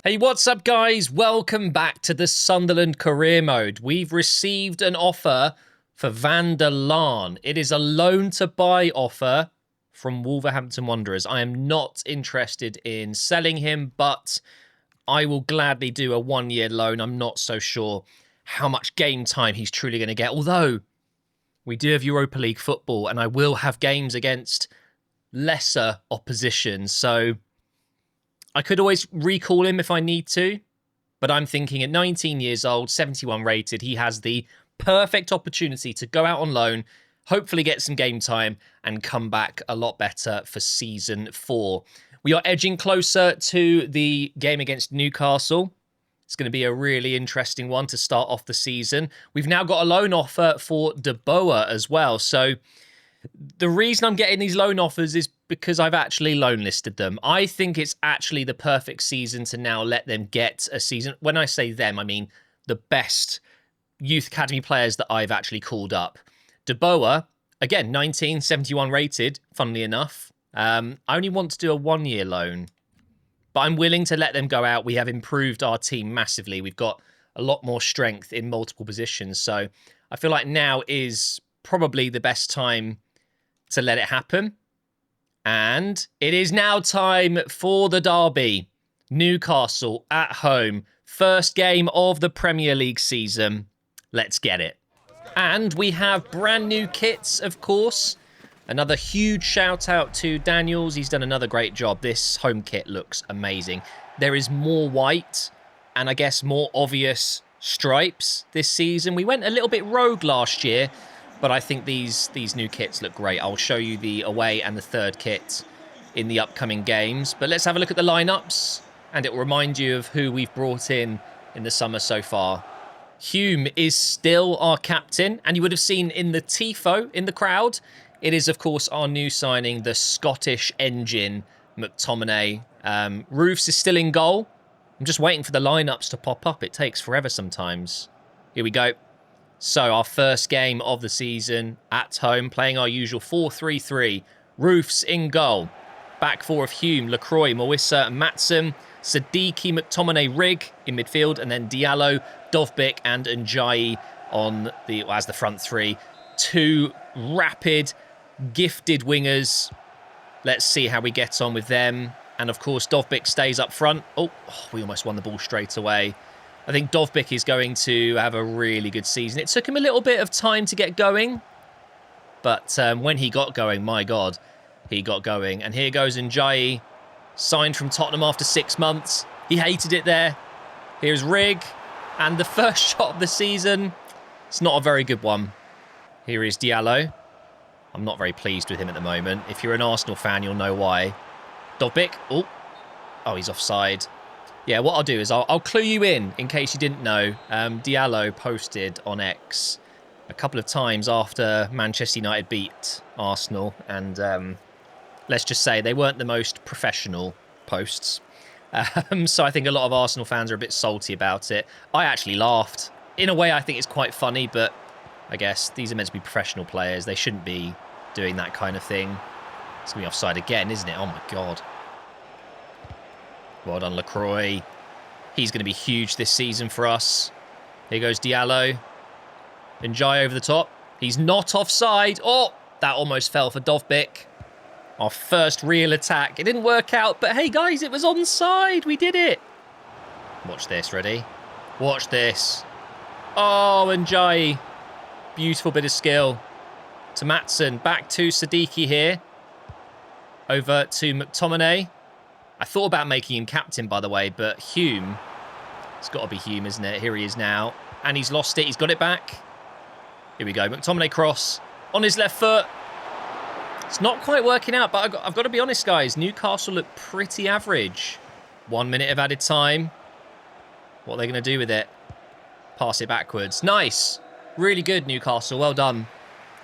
Hey, what's up, guys? Welcome back to the Sunderland career mode. We've received an offer for Van der Laan. It is a loan-to-buy offer from Wolverhampton Wanderers. I am not interested in selling him, but I will gladly do a one-year loan. I'm not so sure how much game time he's truly going to get, although we do have Europa League football, and I will have games against lesser opposition, so I could always recall him if I need to, but I'm thinking at 19 years old, 71 rated, he has the perfect opportunity to go out on loan, hopefully get some game time, and come back a lot better for Season 4. We are edging closer to the game against Newcastle. It's going to be a really interesting one to start off the season. We've now got a loan offer for De Boer as well, so the reason I'm getting these loan offers is because I've actually loan listed them. I think it's actually the perfect season to now let them get a season. When I say them, I mean the best youth academy players that I've actually called up. De Boer, again, 19, 71 rated, funnily enough. I only want to do a one-year loan, but I'm willing to let them go out. We have improved our team massively. We've got a lot more strength in multiple positions. So I feel like now is probably the best time to let it happen. And it is now time for the derby. Newcastle at home. First game of the Premier League season. Let's get it. And we have brand new kits, of course. Another huge shout out to Danielz. He's done another great job. This home kit looks amazing. There is more white and I guess more obvious stripes this season. We went a little bit rogue last year, but I think these new kits look great. I'll show you the away and the third kit in the upcoming games. But let's have a look at the lineups, and it will remind you of who we've brought in the summer so far. Hume is still our captain, and you would have seen in the tifo, in the crowd, it is, of course, our new signing, the Scottish engine, McTominay. Roofs is still in goal. I'm just waiting for the lineups to pop up. It takes forever sometimes. Here we go. So our first game of the season at home, playing our usual 4-3-3. Roofs in goal. Back four of Hume, Lacroix, Mawissa, Matson, Siddiqui, McTominay, Rigg in midfield, and then Diallo, Dovbyk, and NDIAYE on as the front three. Two rapid, gifted wingers. Let's see how we get on with them. And of course, Dovbyk stays up front. Oh, we almost won the ball straight away. I think Dovbyk is going to have a really good season. It took him a little bit of time to get going, but when he got going, my God, he got going. And here goes NDIAYE, signed from Tottenham after 6 months. He hated it there. Here's Rigg, and the first shot of the season. It's not a very good one. Here is Diallo. I'm not very pleased with him at the moment. If you're an Arsenal fan, you'll know why. Dovbyk. Oh, he's offside. Yeah, what I'll do is I'll clue you in case you didn't know. Diallo posted on X a couple of times after Manchester United beat Arsenal, and let's just say they weren't the most professional posts. So I think a lot of Arsenal fans are a bit salty about it. I actually laughed. In a way, I think it's quite funny, but I guess these are meant to be professional players. They shouldn't be doing that kind of thing. It's going to be offside again, isn't it? Oh, my God. Well done, Lacroix. He's going to be huge this season for us. Here goes Diallo. NDIAYE over the top. He's not offside. Oh, that almost fell for Dovbyk. Our first real attack. It didn't work out, but hey, guys, it was onside. We did it. Watch this, ready? Watch this. Oh, NDIAYE. Beautiful bit of skill. To Matson. Back to Siddiqui here. Over to McTominay. I thought about making him captain, by the way, but Hume, it's got to be Hume, isn't it? Here he is now. And he's lost it. He's got it back. Here we go. McTominay cross on his left foot. It's not quite working out, but I've got to be honest, guys. Newcastle look pretty average. 1 minute of added time. What are they going to do with it? Pass it backwards. Nice. Really good, Newcastle. Well done.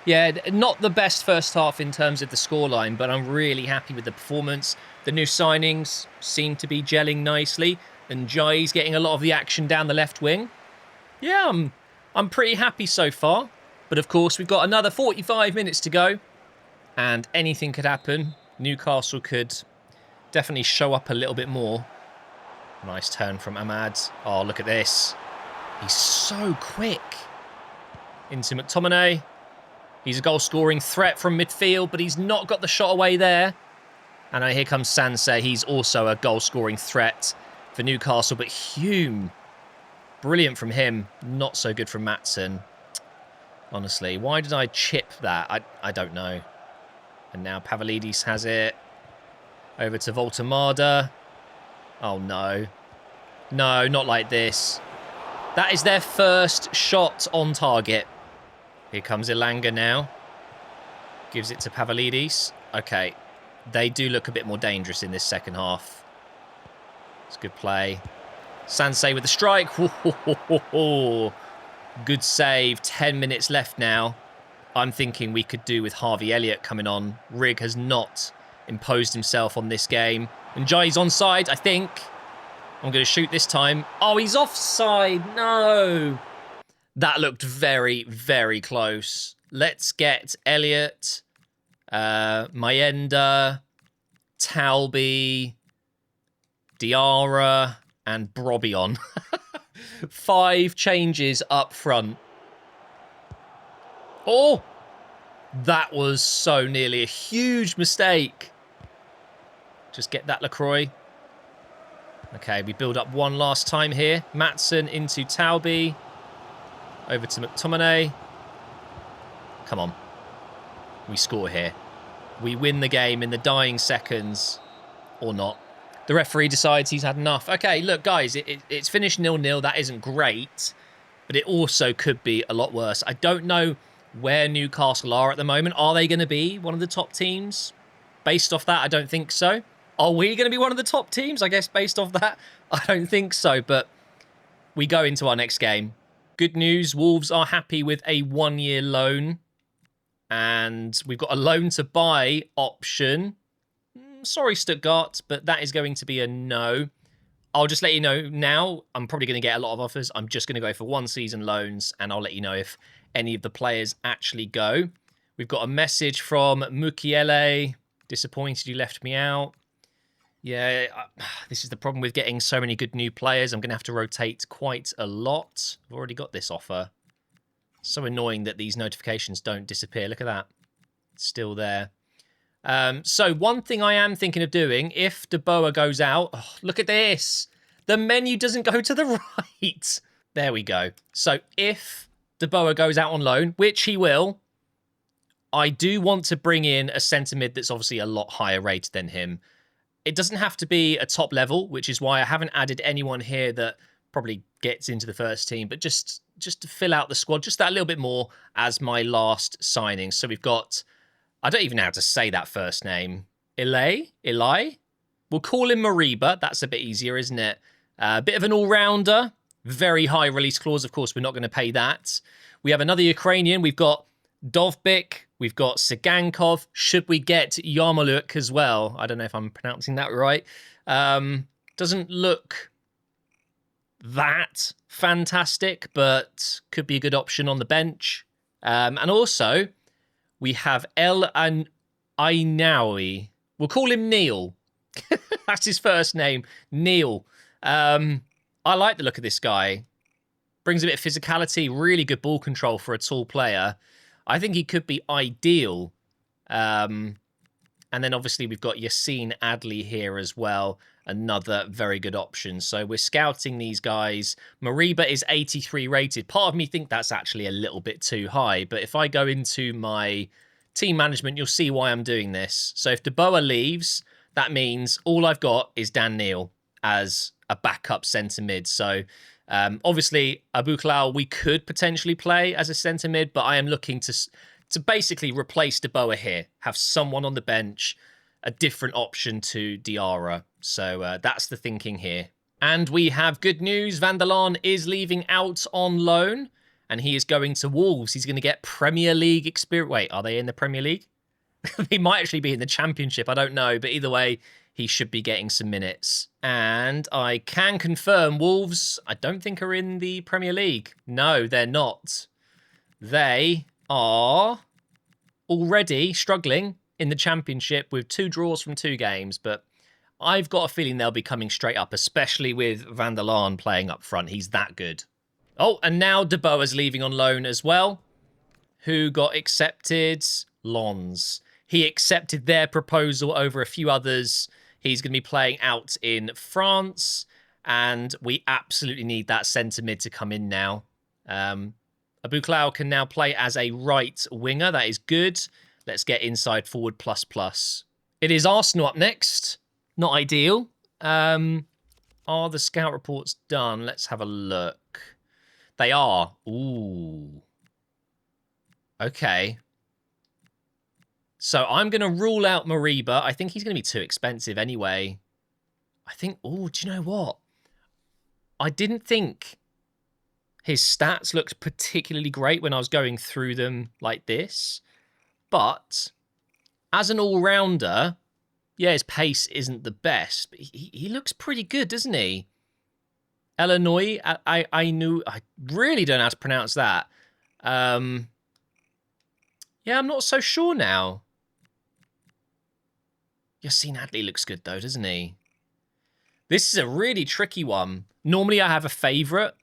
Yeah, not the best first half in terms of the scoreline, but I'm really happy with the performance. The new signings seem to be gelling nicely, and NDIAYE's getting a lot of the action down the left wing. Yeah, I'm pretty happy so far. But of course, we've got another 45 minutes to go. And anything could happen. Newcastle could definitely show up a little bit more. Nice turn from Ahmad. Oh, look at this. He's so quick. Into McTominay. He's a goal-scoring threat from midfield, but he's not got the shot away there. And here comes Sansei. He's also a goal-scoring threat for Newcastle. But Hume, brilliant from him. Not so good from Maatsen. Honestly, why did I chip that? I don't know. And now Pavlidis has it. Over to Voltemada. Oh, no. No, not like this. That is their first shot on target. Here comes Ilanga now. Gives it to Pavlidis. Okay. They do look a bit more dangerous in this second half. It's good play. Sansei with the strike. Good save. 10 minutes left now. I'm thinking we could do with Harvey Elliott coming on. Rig has not imposed himself on this game. And Jai's onside, I think. I'm going to shoot this time. Oh, he's offside. No. That looked very, very close. Let's get Elliott, Mayenda, Talby, Diarra, and Brobby on. 5 changes up front. Oh! That was so nearly a huge mistake. Just get that, LaCroix. Okay, we build up one last time here. Maatsen into Talby. Over to McTominay. Come on. We score here. We win the game in the dying seconds. Or not. The referee decides he's had enough. Okay, look, guys, it's finished 0-0. That isn't great. But it also could be a lot worse. I don't know where Newcastle are at the moment. Are they going to be one of the top teams? Based off that, I don't think so. Are we going to be one of the top teams? I guess based off that, I don't think so. But we go into our next game. Good news, Wolves are happy with a 1-year loan. And we've got a loan to buy option. Sorry, Stuttgart, but that is going to be a no. I'll just let you know now. I'm probably going to get a lot of offers. I'm just going to go for 1-season loans, and I'll let you know if any of the players actually go. We've got a message from Mukiele. Disappointed you left me out. Yeah, this is the problem with getting so many good new players. I'm going to have to rotate quite a lot. I've already got this offer. So annoying that these notifications don't disappear. Look at that. It's still there. So one thing I am thinking of doing, if De Boer goes out... Oh, look at this. The menu doesn't go to the right. There we go. So if De Boer goes out on loan, which he will, I do want to bring in a centre mid that's obviously a lot higher rated than him. It doesn't have to be a top level, which is why I haven't added anyone here that probably gets into the first team, but just to fill out the squad just that little bit more as my last signing. So we've got, I don't even know how to say that first name. Eli? We'll call him Mariba. That's a bit easier, isn't it? A bit of an all-rounder. Very high release clause. Of course, we're not going to pay that. We have another Ukrainian. We've got Dovbik. We've got Sigankov. Should we get Yarmolyuk as well? I don't know if I'm pronouncing that right. Doesn't look that fantastic, but could be a good option on the bench. And also, we have El Ainawi. We'll call him Neil. That's his first name, Neil. I like the look of this guy. Brings a bit of physicality, really good ball control for a tall player. I think he could be ideal. And then obviously we've got Yassine Adli here as well. Another very good option. So we're scouting these guys. Mariba is 83 rated. Part of me think that's actually a little bit too high. But if I go into my team management, you'll see why I'm doing this. So if De Boer leaves, that means all I've got is Dan Neil as a backup centre mid. So obviously, Abu Klal, we could potentially play as a centre mid, but I am looking to basically replace De Boer here. Have someone on the bench, a different option to Diarra. So that's the thinking here. And we have good news. Van der Laan is leaving out on loan, and he is going to Wolves. He's going to get Premier League experience. Wait, are they in the Premier League? He might actually be in the Championship. I don't know, but either way, he should be getting some minutes. And I can confirm Wolves, I don't think are in the Premier League. No, they're not. They are already struggling in the Championship with 2 draws from 2 games, but I've got a feeling they'll be coming straight up, especially with Van der Laan playing up front. He's that good. Oh, and now De Boer's leaving on loan as well. Who got accepted? Lons. He accepted their proposal over a few others. He's going to be playing out in France, and we absolutely need that centre mid to come in now. Abuklao can now play as a right winger. That is good. Let's get inside forward plus. It is Arsenal up next. Not ideal. Are the scout reports done? Let's have a look. They are. Ooh. Okay. So I'm going to rule out Mariba. I think he's going to be too expensive anyway. I think... Oh, do you know what? I didn't think his stats looked particularly great when I was going through them like this. But as an all-rounder, yeah, his pace isn't the best. But he looks pretty good, doesn't he? Illinois, I really don't know how to pronounce that. Yeah, I'm not so sure now. Yassine Adli looks good though, doesn't he? This is a really tricky one. Normally I have a favourite,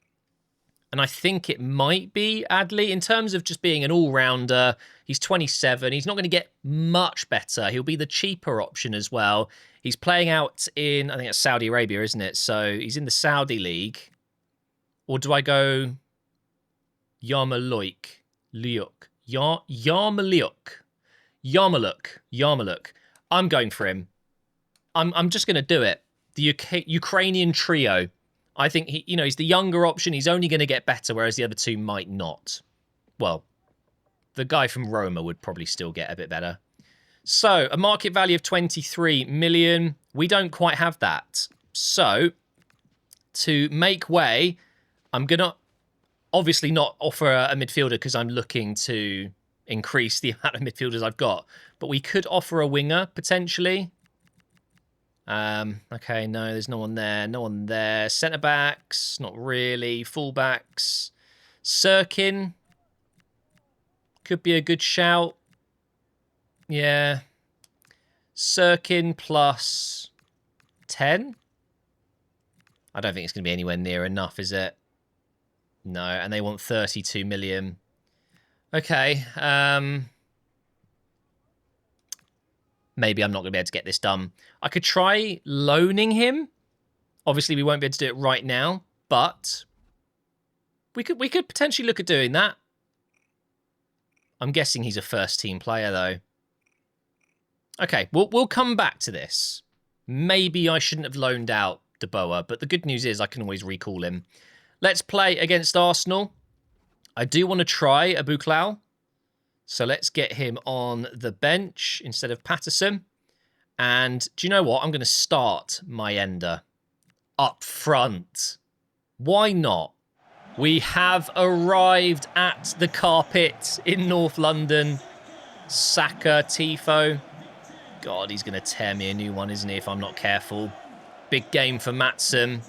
and I think it might be Adli. In terms of just being an all-rounder, he's 27. He's not going to get much better. He'll be the cheaper option as well. He's playing out in, I think it's Saudi Arabia, isn't it? So he's in the Saudi League. Or do I go Yarmouk? Yarmouk. I'm going for him. I'm just going to do it. The Ukrainian trio. I think he's the younger option. He's only going to get better, whereas the other two might not. Well, the guy from Roma would probably still get a bit better. So, a market value of 23 million. We don't quite have that. So, to make way, I'm going to obviously not offer a midfielder because I'm looking to increase the amount of midfielders I've got. But we could offer a winger, potentially. Okay, no, there's no one there. No one there. Centre-backs, not really. Full-backs. Sirkin could be a good shout. Yeah. Sirkin plus 10? I don't think it's going to be anywhere near enough, is it? No, and they want 32 million. Okay. Maybe I'm not going to be able to get this done. I could try loaning him. Obviously, we won't be able to do it right now, but we could potentially look at doing that. I'm guessing he's a first-team player, though. Okay, we'll come back to this. Maybe I shouldn't have loaned out De Boer, but the good news is I can always recall him. Let's play against Arsenal. I do want to try Abuklao. So let's get him on the bench instead of Patterson. And do you know what? I'm going to start Mayenda up front. Why not? We have arrived at the carpet in North London. Saka, Tifo. God, he's going to tear me a new one, isn't he, if I'm not careful. Big game for Maatsen.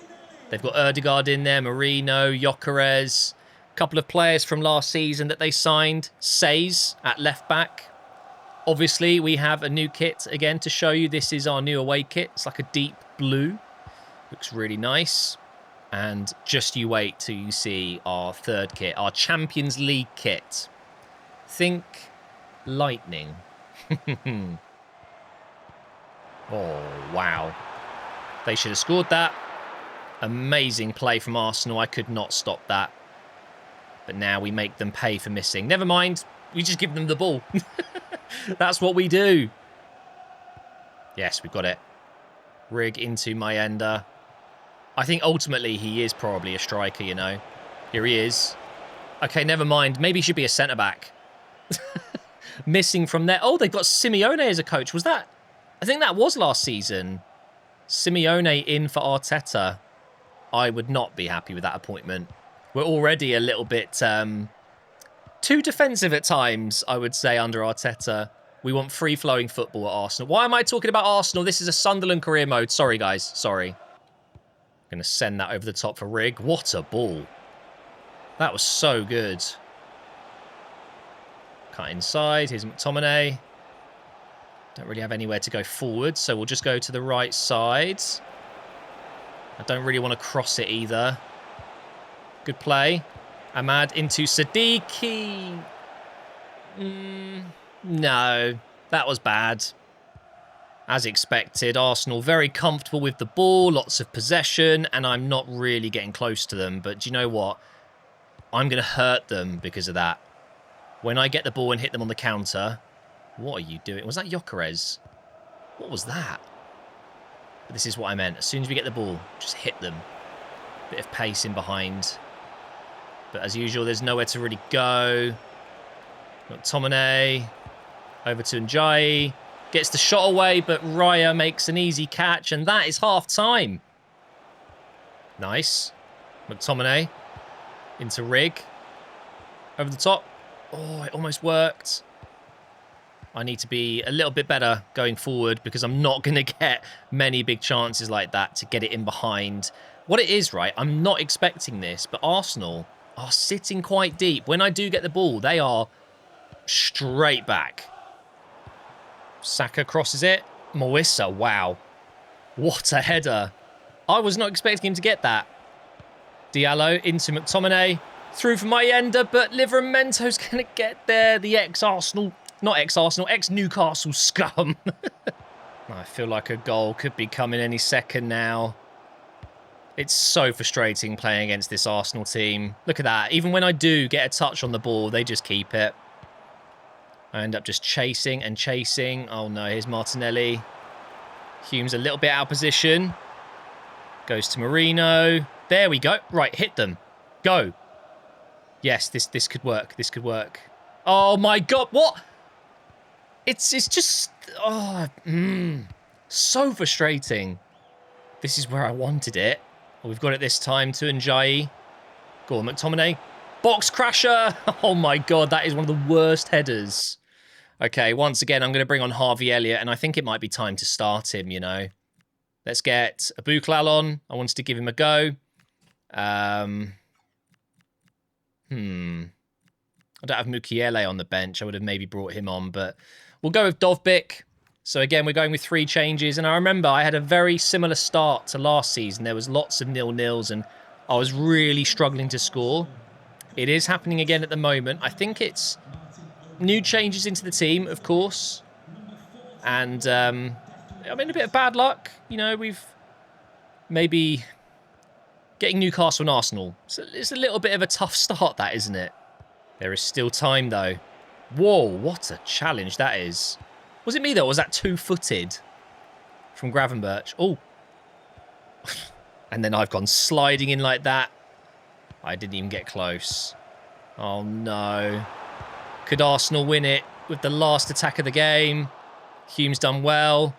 They've got Ødegaard in there, Marino, Gyökeres. Couple of players from last season that they signed. Says at left back. Obviously, we have a new kit again to show you. This is our new away kit. It's like a deep blue. Looks really nice. And just you wait till you see our third kit, our Champions League kit. Think lightning. Oh, wow. They should have scored that. Amazing play from Arsenal. I could not stop that. But now we make them pay for missing. Never mind. We just give them the ball. That's what we do. Yes, we've got it. Rig into Mayenda. I think ultimately he is probably a striker, you know. Here he is. Okay, never mind. Maybe he should be a centre-back. Missing from there. Oh, they've got Simeone as a coach. Was that? I think that was last season. Simeone in for Arteta. I would not be happy with that appointment. We're already a little bit too defensive at times, I would say, under Arteta. We want free-flowing football at Arsenal. Why am I talking about Arsenal? This is a Sunderland career mode. Sorry, guys. Sorry. I'm going to send that over the top for Rig. What a ball. That was so good. Cut inside. Here's McTominay. Don't really have anywhere to go forward, so we'll just go to the right side. I don't really want to cross it either. Good play. Ahmad into Siddiqui. No, that was bad. As expected, Arsenal very comfortable with the ball, lots of possession, and I'm not really getting close to them. But do you know what? I'm going to hurt them because of that. When I get the ball and hit them on the counter... What are you doing? Was that Gyökeres? What was that? But this is what I meant. As soon as we get the ball, just hit them. Bit of pace in behind. But as usual, there's nowhere to really go. McTominay. Over to NDIAYE. Gets the shot away, but Raya makes an easy catch. And that is half-time. Nice. McTominay. Into Rig. Over the top. Oh, it almost worked. I need to be a little bit better going forward because I'm not going to get many big chances like that to get it in behind. What it is, right, I'm not expecting this, but Arsenal are sitting quite deep. When I do get the ball, they are straight back. Saka crosses it. Moissa, wow. What a header. I was not expecting him to get that. Diallo into McTominay. Through for Mayenda, but Livramento's going to get there. The ex-Arsenal... Not ex-Arsenal, ex-Newcastle scum. I feel like a goal could be coming any second now. It's so frustrating playing against this Arsenal team. Look at that. Even when I do get a touch on the ball, they just keep it. I end up just chasing and chasing. Oh no, here's Martinelli. Hume's a little bit out of position. Goes to Marino. There we go. Right, hit them. Go. Yes, this could work. This could work. Oh my God, what? It's just, so frustrating. This is where I wanted it. Well, we've got it this time to NDIAYE. Go on, McTominay. Box crasher. Oh my God, that is one of the worst headers. Okay, once again, I'm going to bring on Harvey Elliott, and I think it might be time to start him, you know. Let's get Abuklal on. I wanted to give him a go. I don't have Mukiele on the bench. I would have maybe brought him on, but we'll go with Dovbyk. So again, we're going with 3 changes. And I remember I had a very similar start to last season. There was lots of 0-0s and I was really struggling to score. It is happening again at the moment. I think it's new changes into the team, of course. And, I mean, a bit of bad luck. You know, we've maybe getting Newcastle and Arsenal. So it's a little bit of a tough start, that, isn't it? There is still time, though. Whoa, what a challenge that is. Was it me, though, or was that two-footed from Gravenberch? Oh. And then I've gone sliding in like that. I didn't even get close. Oh, no. Could Arsenal win it with the last attack of the game? Hume's done well.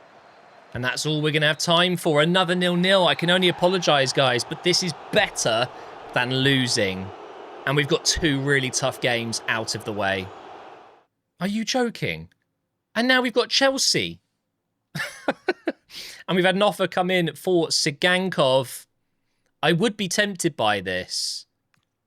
And that's all we're going to have time for. Another 0-0. I can only apologise, guys, but this is better than losing. And we've got 2 really tough games out of the way. Are you joking? And now we've got Chelsea. And we've had an offer come in for Sigankov. I would be tempted by this,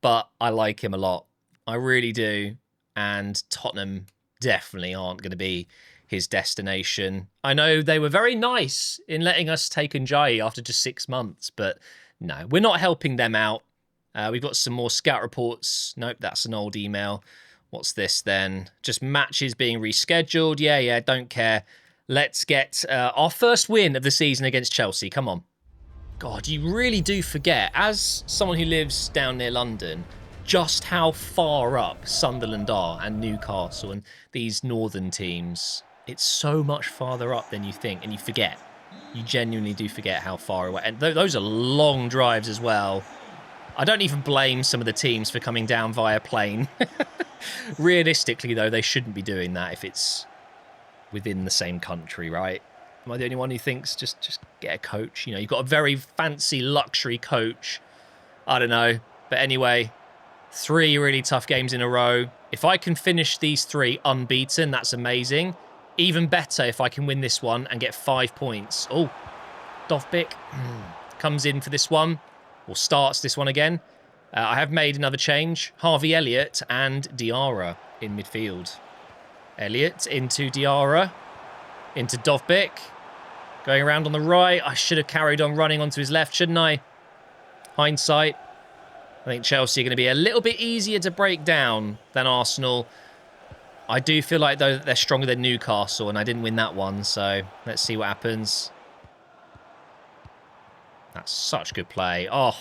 but I like him a lot. I really do. And Tottenham definitely aren't going to be his destination. I know they were very nice in letting us take NDIAYE after just 6 months, but no, we're not helping them out. We've got some more scout reports. Nope, that's an old email. What's this then? Just matches being rescheduled. Yeah, don't care. Let's get our first win of the season against Chelsea. Come on. God, you really do forget, as someone who lives down near London, just how far up Sunderland are and Newcastle and these northern teams. It's so much farther up than you think, and you forget. You genuinely do forget how far away. And those are long drives as well. I don't even blame some of the teams for coming down via plane. Realistically, though, they shouldn't be doing that if it's within the same country, right? Am I the only one who thinks just get a coach? You know, you've got a very fancy luxury coach. I don't know. But anyway, 3 really tough games in a row. If I can finish these 3 unbeaten, that's amazing. Even better if I can win this one and get 5 points. Oh, Dovbyk comes in for this one. Or starts this one again. I have made another change. Harvey Elliott and Diarra in midfield. Elliott into Diarra. Into Dovbyk. Going around on the right. I should have carried on running onto his left, shouldn't I? Hindsight. I think Chelsea are going to be a little bit easier to break down than Arsenal. I do feel like, though, that they're stronger than Newcastle, and I didn't win that one, so let's see what happens. That's such good play. Oh,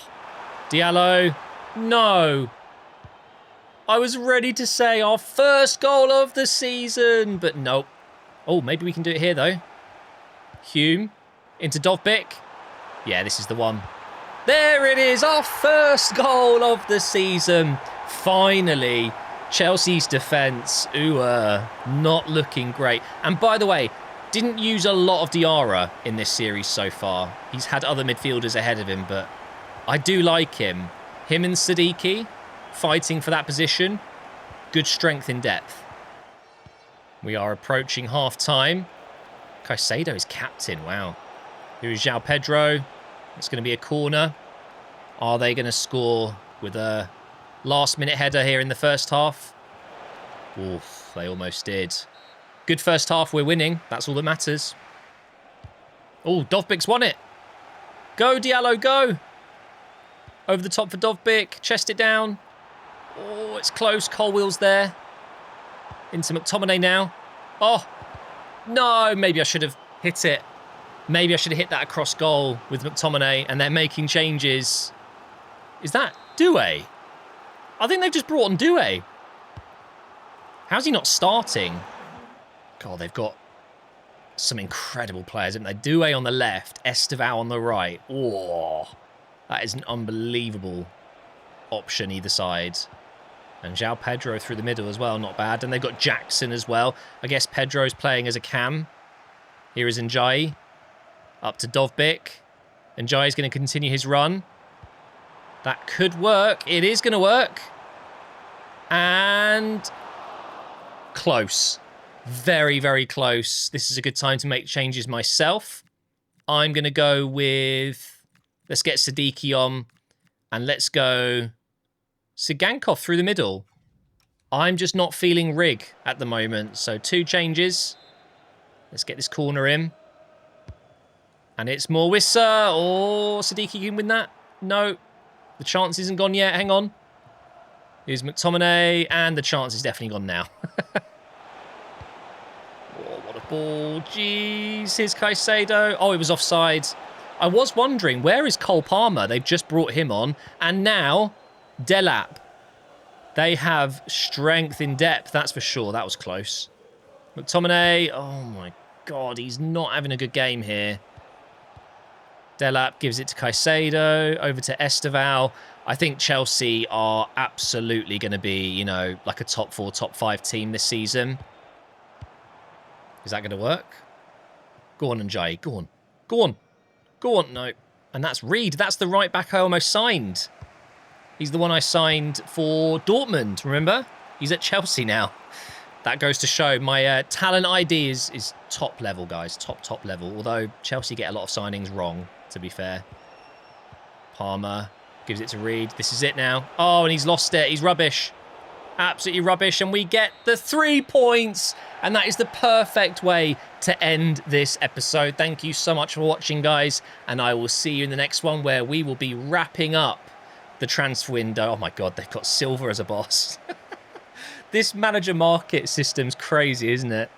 Diallo. No. I was ready to say our first goal of the season, but nope. Oh, maybe we can do it here, though. Hume into Dovbyk. Yeah, this is the one. There it is, our first goal of the season. Finally, Chelsea's defence, not looking great. And by the way, didn't use a lot of Diarra in this series so far. He's had other midfielders ahead of him, but I do like him. Him and Siddiqui fighting for that position. Good strength in depth. We are approaching half-time. Caicedo is captain, wow. Here is João Pedro. It's going to be a corner. Are they going to score with a last-minute header here in the first half? Oof, they almost did. Good first half, we're winning. That's all that matters. Oh, Dovbyk's won it. Go, Diallo, go. Over the top for Dovbyk. Chest it down. Oh, it's close. Colwill's there. Into McTominay now. Oh, no. Maybe I should have hit it. Maybe I should have hit that across goal with McTominay, and they're making changes. Is that Doué? I think they've just brought on Doué. How's he not starting? God, they've got some incredible players, haven't they? Doué on the left, Esteval on the right. Oh, that is an unbelievable option either side. And João Pedro through the middle as well, not bad. And they've got Jackson as well. I guess Pedro's playing as a cam. Here is NDIAYE. Up to Dovbyk. NDIAYE's going to continue his run. That could work. It is going to work. And close. Very, very close. This is a good time to make changes myself. I'm going to go with... Let's get Siddiqui on. And let's go... Sigankov through the middle. I'm just not feeling Rig at the moment. So 2 changes. Let's get this corner in. And it's Morwissa. Oh, Siddiqui can win that. No. The chance isn't gone yet. Hang on. Here's McTominay. And the chance is definitely gone now. Oh, what a ball. Jeez. Here's Caicedo. Oh, it was offside. I was wondering, where is Cole Palmer? They've just brought him on. And now... Delap. They have strength in depth, that's for sure. That was close. McTominay. Oh, my God. He's not having a good game here. Delap gives it to Caicedo. Over to Esteval. I think Chelsea are absolutely going to be, you know, like a top 4, top 5 team this season. Is that going to work? Go on, NDIAYE. Go on. Go on. Go on. No. And that's Reed. That's the right back I almost signed. He's the one I signed for Dortmund, remember? He's at Chelsea now. That goes to show my talent ID is top level, guys. Top level. Although Chelsea get a lot of signings wrong, to be fair. Palmer gives it to Reed. This is it now. Oh, and he's lost it. He's rubbish. Absolutely rubbish. And we get the 3 points. And that is the perfect way to end this episode. Thank you so much for watching, guys. And I will see you in the next one where we will be wrapping up the transfer window. Oh my God, they've got Silva as a boss. This manager market system's crazy, isn't it?